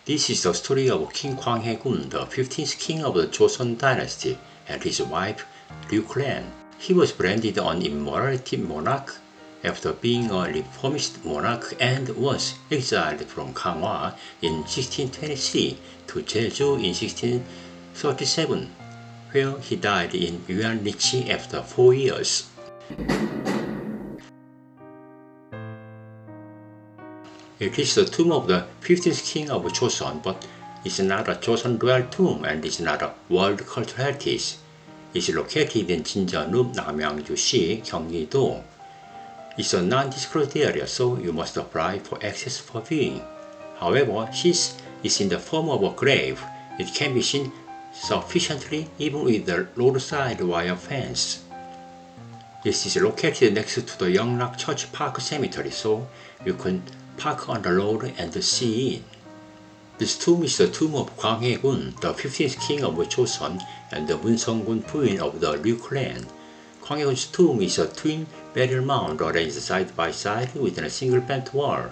This is the story of King Kwanghae-gun, the 15th king of the Joseon dynasty, and his wife Ryu Clan. He was branded an immorality monarch after being a reformist monarch and was exiled from Gangwon in 1623 to Jeju in 1637, where he died in Yuan-Richi after 4 years. It is the tomb of the 15th king of Joseon, but it's not a Joseon royal tomb and it's not a World Cultural Heritage. It's located in Jinjeon-ub, Namyangju-si, Gyeonggi-do. It's a non-disclosed area, so you must apply for access for viewing. However, since it's in the form of a grave, it can be seen sufficiently even with the roadside wire fence. This is located next to the Yeongrak Church Park Cemetery, so you can park on the road and see it. This tomb is the tomb of Kwanghae-gun, the 15th king of Joseon and the Munseong-gun queen of the Ryu clan. Kwanghae-gun's tomb is a twin burial mound arranged side by side within a single bent wall.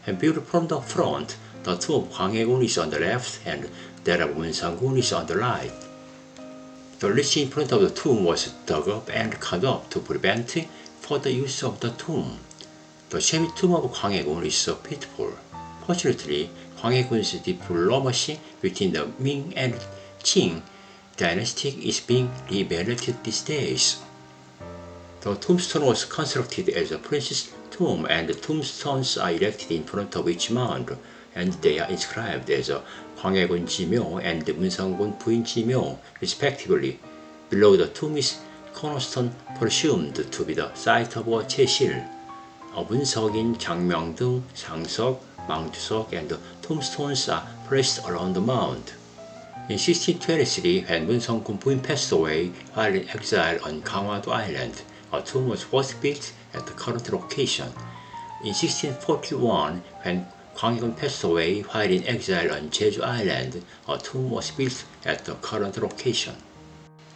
And viewed from the front, the tomb of Kwanghae-gun is on the left and that of Munseong-gun is on the right. The ridge in front of the tomb was dug up and cut up to prevent further use of the tomb. The shabby tomb of Kwanghae-gun is so pitiful. Fortunately, Kwanghae-gun's diplomacy between the Ming and Qing dynasty is being reevaluated these days. The tombstone was constructed as a prince's tomb and the tombstones are erected in front of each mound and they are inscribed as Kwanghae-gun Jimyo and Munseong-gun Buin Jimyo respectively. Below the tomb is cornerstone presumed to be the site of a 제실. 문석인, 장명등, 상석, 망주석, and tombstones are placed around the mound. In 1623, when Munseong-gun Buin passed away while in exile on Gangwon Island, a tomb was first built at the current location. In 1641, when Kwanghae-gun passed away while in exile on Jeju Island, a tomb was built at the current location.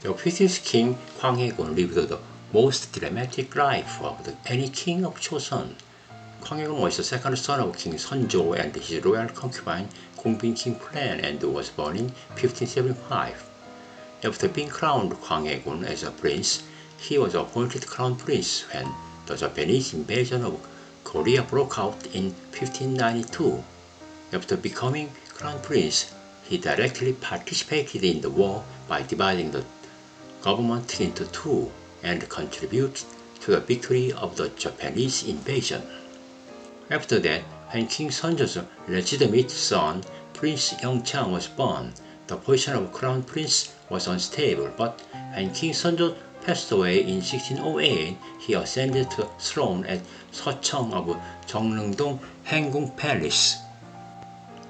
The 15th king Kwanghae-gun lived the most dramatic life of any king of Joseon. Kwanghae-gun was the second son of King Seonjo and his royal concubine Gongbin King Clan and was born in 1575. After being crowned Kwanghae-gun as a prince, he was appointed crown prince when the Japanese invasion of Korea broke out in 1592. After becoming crown prince, he directly participated in the war by dividing the government into two and contributed to the victory of the Japanese invasion. After that, when King Seonjo's legitimate son, Prince Yeongchang, was born, the position of crown prince was unstable, but when King Seonjo passed away in 1608, he ascended to the throne at Seocheong of Jeongneung-dong Haengung Palace.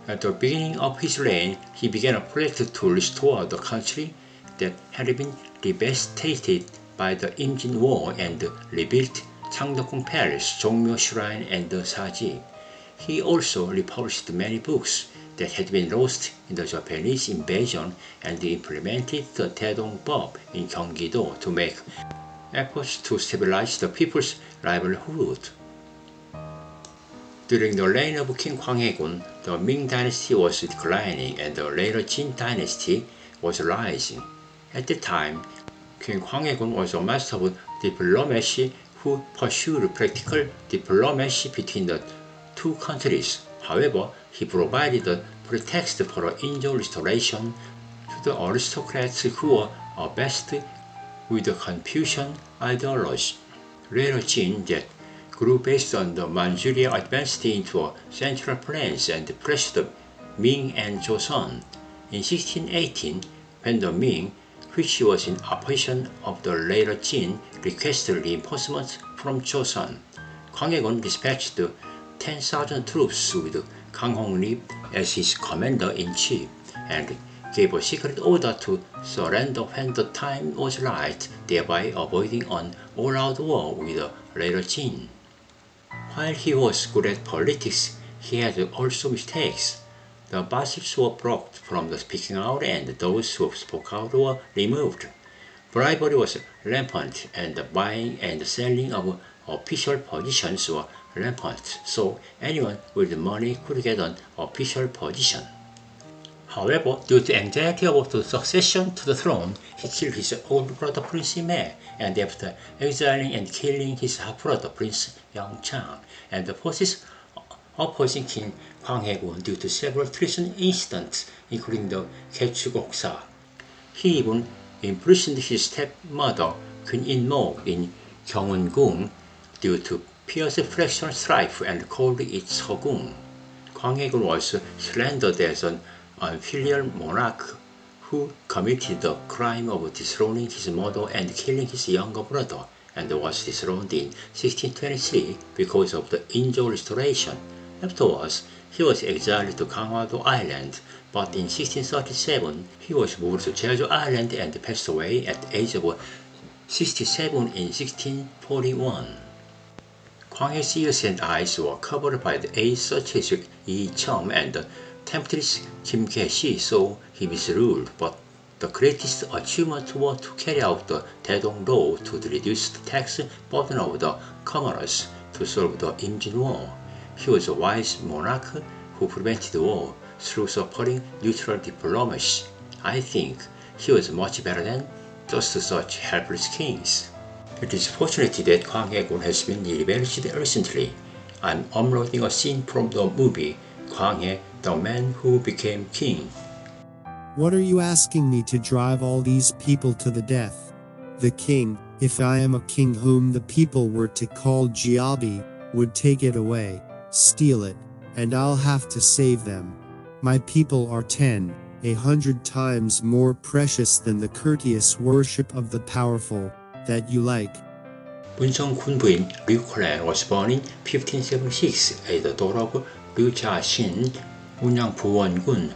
At the beginning of his reign, he began a project to restore the country that had been devastated by the Imjin War and rebuilt Changdeokgung Palace, Jongmyo Shrine, and the Saji. He also republished many books that had been lost in the Japanese invasion and implemented the Taedong-bop in Gyeonggi-do to make efforts to stabilize the people's livelihood. During the reign of King Kwanghae-gun, the Ming dynasty was declining and the later Jin dynasty was rising. At the time, King Kwanghae-gun was a master of diplomacy who pursued practical diplomacy between the two countries. However, he provided a pretext for an injured restoration to the aristocrats who were obsessed with the Confucian ideology. Later Jin that grew based on the Manchuria advanced into a central plains and pressed the Ming and Joseon. In 1618, when the Ming, which was in opposition of the later Jin, requested reinforcements from Joseon, Kwanghae-gun dispatched 10,000 troops with Kang Hong-lip as his commander-in-chief and gave a secret order to surrender when the time was right, thereby avoiding an all-out war with the later Jin. While he was good at politics, he had also mistakes. The bosses were blocked from the speaking out and those who spoke out were removed. Bribery was rampant and the buying and selling of official positions were rampant, so anyone with money could get an official position. However, due to anxiety about the succession to the throne, he killed his older brother Prince Ime, and after exiling and killing his half-brother Prince Yangchang, and the forces opposing King Gwanghaegun due to several treason incidents, including the Gechugoksa. He even imprisoned his stepmother Queen In-mo in Gyeongun due to fierce fractional strife and called it Segung. Gwanghaegun was slandered as an unfilial monarch who committed the crime of dethroning his mother and killing his younger brother, and was dethroned in 1623 because of the Injo restoration. Afterwards, he was exiled to Gangwon-do Island, but in 1637 he was moved to Jeju Island and passed away at the age of 67 in 1641. Gwanghae's ears and eyes were covered by the aides such as Yi Chum and the temptress Kim Kye-shi, so he misruled, but the greatest achievement was to carry out the Daedong Law to reduce the tax burden of the commoners to solve the Imjin War. He was a wise monarch who prevented war through supporting neutral diplomacy. I think he was much better than just such helpless kings. It is fortunate that Gwanghaegun has been rebellious recently. I'm uploading a scene from the movie Gwanghae, the Man Who Became King. What are you asking me to drive all these people to the death? The king, if I am a king whom the people were to call Jiabi, would take it away, steal it, and I'll have to save them. My people are 100 times more precious than the courteous worship of the powerful, that you like. Munsong Kun 부인 Ryu Clan was born in 1576 as the daughter of Ryu Ja-shin, Munyang Buwon-gun,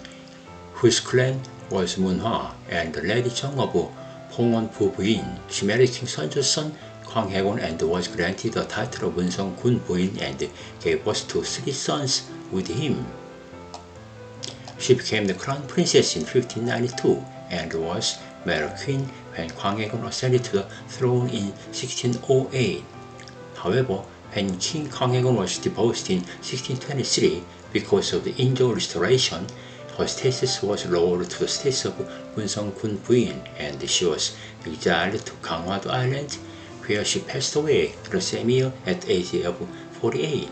whose clan was Munhwa, and Lady Chung of Pongwon 부인. She married King Sunjo's son Gwanghaegun and was granted the title of Munsong Kun 부인 and gave birth to 3 sons with him. She became the crown princess in 1592 and was made queen when Gwanghaegun ascended to the throne in 1608. However, when King Gwanghaegun was deposed in 1623 because of the Injo restoration, her status was lowered to the status of Munsong Kun 부인, and she was exiled to Gangwon-do Island, where she passed away the same year at the age of 48.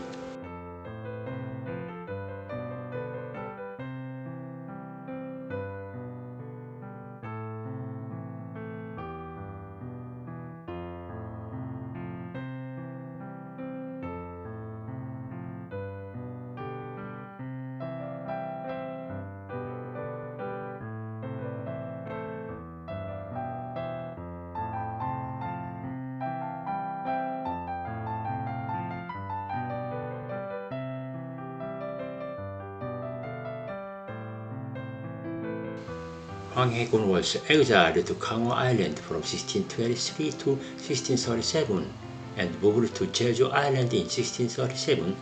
Gwanghaegun was exiled to Gangwon Island from 1623 to 1637 and moved to Jeju Island in 1637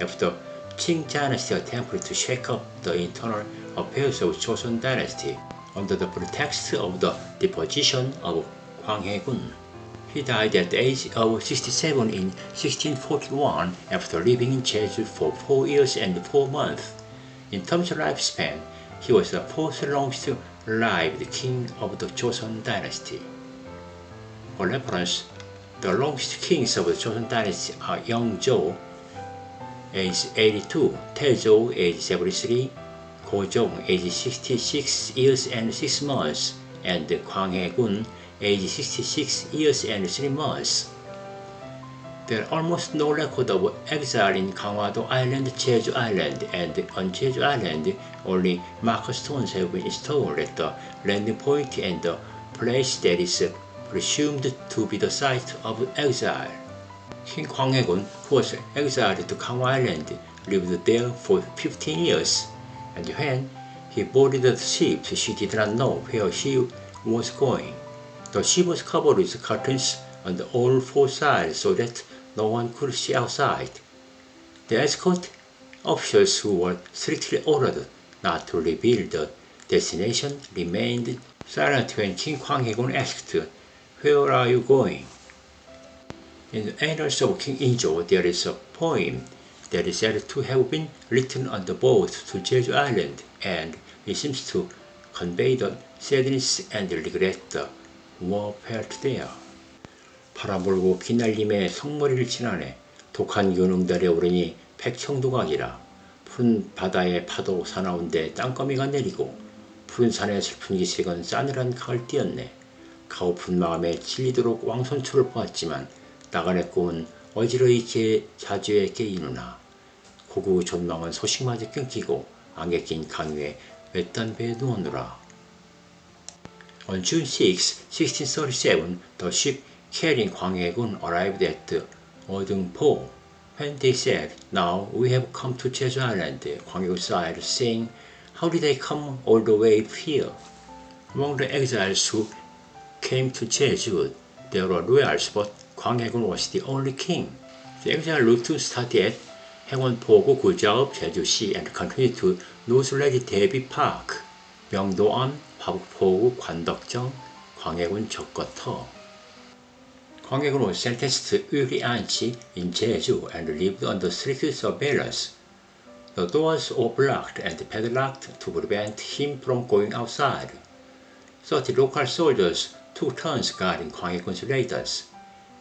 after Qing dynasty attempted to shake up the internal affairs of Joseon dynasty under the pretext of the deposition of Gwanghaegun. He died at the age of 67 in 1641 after living in Jeju for 4 years and 4 months. In terms of lifespan, he was the 4th longest lived king of the Joseon dynasty. For reference, the longest kings of the Joseon dynasty are Yeongjo, age 82, Taejo, age 73, Gojong, age 66 years and 6 months, and Gwanghaegun, age 66 years and 3 months. There are almost no record of exile in Gangwon-do Island, Jeju Island, and on Jeju Island, only marker stones have been installed at the landing point and the place that is presumed to be the site of exile. King Gwanghaegun, who was exiled to Gangwon Island, lived there for 15 years, and when he boarded the ship, she did not know where he was going. The ship was covered with curtains on all 4 sides so that no one could see outside. The escort officers, who were strictly ordered not to reveal the destination, remained silent when King Gwanghaegun asked, "Where are you going?" In the annals of King Injo, there is a poem that is said to have been written on the boat to Jeju Island, and it seems to convey the sadness and regret the war felt there. 바라몰고 비날림의 성머리를 지나네 독한 유능들에 오르니 백청두각이라 푸른 바다의 파도 사나운데 땅거미가 내리고 푸른 산의 슬픈 기색은 싸늘한 강을 띄었네. 가오픈 마음에 질리도록 왕손초를 보았지만 나간의 꿈은 어지러이 자주에 깨이누나 고구 전망은 소식마저 끊기고 안개 낀 강 위에 외딴 배에 누웠노라. On June 6, 1637, the ship carrying 광해군 arrived at 어등포. When they said, "Now we have come to Jeju Island," 광해군 sighed, saying, "How did they come all the way here?" Among the exiles who came to Jeju, there were royals, but 광해군 was the only king. The exile route started at 행원포구 구자읍 제주시 and continued to 노슬레디 대비 파크, 명도암, 화북포구 관덕정, 광해군 적거터. 광해군 was sentenced to 의리안치 in Jeju and lived under strict surveillance. The doors were blocked and padlocked to prevent him from going outside. 30 local soldiers took turns guarding 광해군's raiders.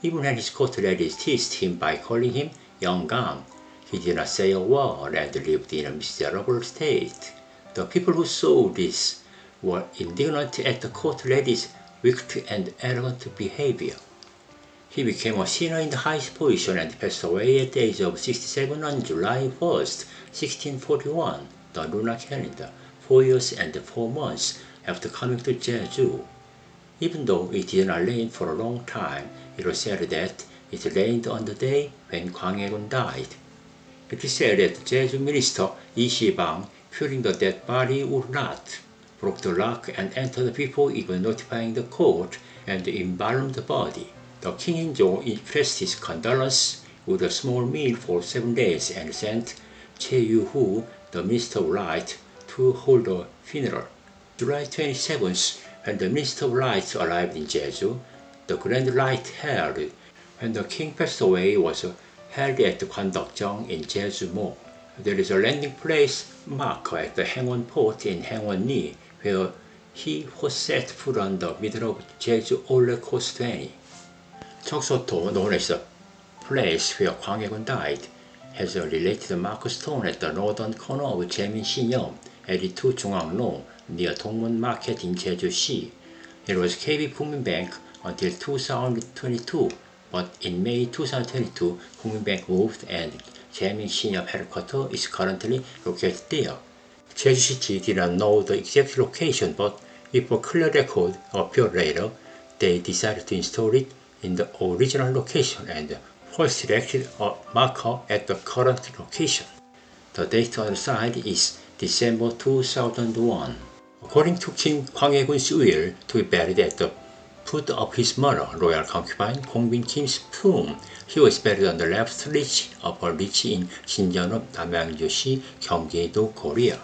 Even when his court ladies teased him by calling him 영감, he did not say a word and lived in a miserable state. The people who saw this were indignant at the court ladies' wicked and arrogant behavior. He became a senior in the highest position and passed away at the age of 67 on July 1st, 1641, the lunar calendar, 4 years and 4 months after coming to Jeju. Even though it did not rain for a long time, it was said that it rained on the day when 광해군 died. It is said that the Jeju minister Yi Shibang, fearing the dead body would rot, broke the lock and entered before even notifying the court and embalmed the body. The king Injo expressed his condolence with a small meal for 7 days and sent Che Yu-hu, the minister of light, to hold a funeral. July 27th, when the minister of light arrived in Jeju, the grand light held when the king passed away was held at Gwandokjeong in Jeju-mo. There is a landing place marker at the Haengwon port in Haengwon-ni where he was set foot on the middle of Jeju Ole Coast 20. Choksoto, known as the place where 광해군 died, has a related marker stone at the northern corner of Jaemin-Sinyeom, 82 Jungangno, near Dongmun Market in Jeju-si. It was KB Kookmin until 2022, but in May 2022, Kookmin moved and Jaemin-Sinyeom headquarters is currently located there. Jeju City did not know the exact location, but if a clear record appeared later, they decided to install it in the original location and first erected a marker at the current location. The date on the side is December 2001. According to King 광해군's will to be buried at the foot of his mother, royal concubine Kongbin Kim's tomb, he was buried on the left ridge of a ridge in 신전읍 남양주시 경기도, Korea.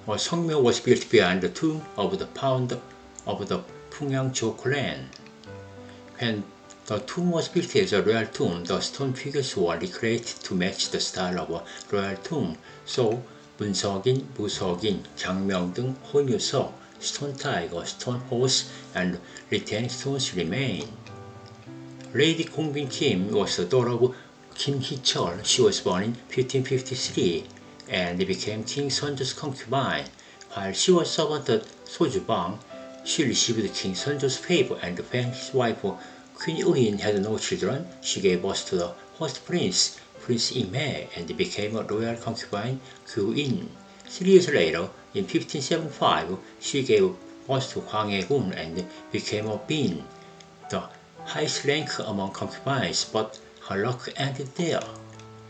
A 성묘 was built behind the tomb of the founder of the Pungyangjo clan. When the tomb was built as a royal tomb, the stone figures were recreated to match the style of a royal tomb. So, 문석인, 무석인, 장명 등 혼유석, stone tiger, stone horse, and retaining stones remain. Lady Kongbin Kim was the daughter of Kim Hee-chul. She was born in 1553 and became King Seonjo's concubine. While she was servant at Sojubang, she received King Seonjo's favor, and when his wife Queen Eun had no children, she gave birth to the first prince, Prince Im-hae, and became a royal concubine, Kyu-in. 3 years later, in 1575, she gave birth to 광해군 and became a bin, the highest rank among concubines, but her luck ended there.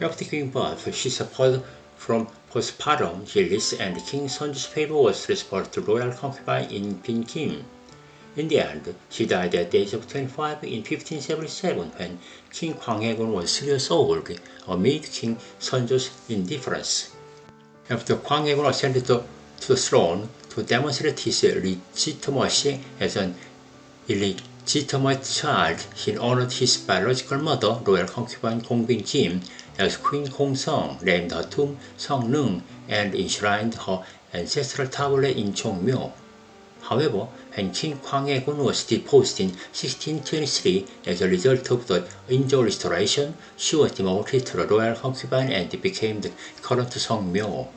After giving birth, she suffered from postpartum illness, and King Sunjo's favor was restored to royal concubine in Bin Kim. In the end, she died at the age of 25 in 1577 when King Kwanghaegon was 3 years old, amid King Sunjo's indifference. After Kwanghaegon ascended to the throne to demonstrate his legitimacy as an illegitimate child, he honored his biological mother, royal concubine Gongbin Kim, as Queen Gongseong, named her tomb Seongneung, and enshrined her ancestral tablet in Chongmyo. However, when King Kwanghaegon was deposed in 1623 as a result of the Injo restoration, she was demoted to the royal concubine and became the current Seongmyo.